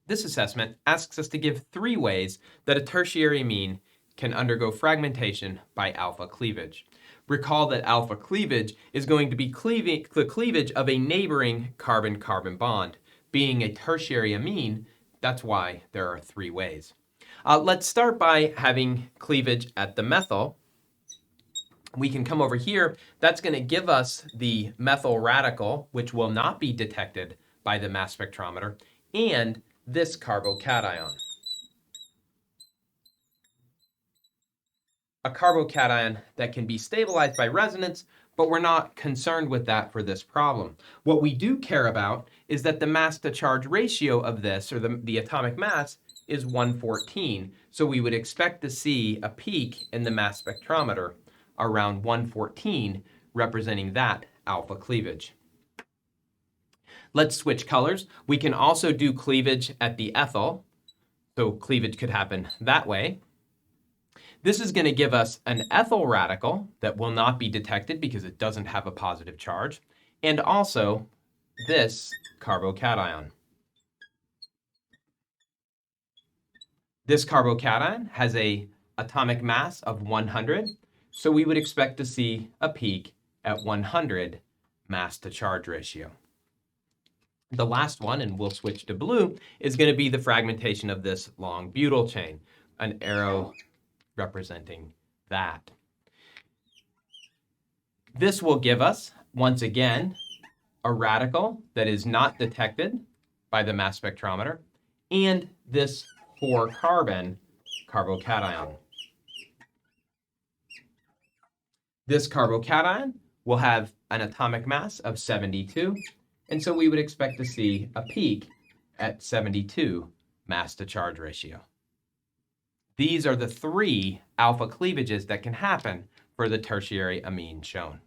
This assessment asks us to give 3 ways that a tertiary amine can undergo fragmentation by alpha cleavage. Recall that alpha cleavage is going to be the cleavage of a neighboring carbon-carbon bond. Being a tertiary amine, that's why there are 3 ways. Let's start by having cleavage at the methyl. We can come over here. That's going to give us the methyl radical, which will not be detected by the mass spectrometer, and this carbocation. A carbocation that can be stabilized by resonance, but we're not concerned with that for this problem. What we do care about is that the mass to charge ratio of this, or the atomic mass, is 114. So we would expect to see a peak in the mass spectrometer around 114, representing that alpha cleavage. Let's switch colors. We can also do cleavage at the ethyl. So cleavage could happen that way. This is going to give us an ethyl radical that will not be detected because it doesn't have a positive charge, and also this carbocation. This carbocation has an atomic mass of 100, so we would expect to see a peak at 100 mass to charge ratio. The last one, and we'll switch to blue, is going to be the fragmentation of this long butyl chain, an arrow representing that. This will give us, once again, a radical that is not detected by the mass spectrometer, and this 4-carbon carbocation. This carbocation will have an atomic mass of 72, and so we would expect to see a peak at 72 mass to charge ratio. These are the 3 alpha cleavages that can happen for the tertiary amine shown.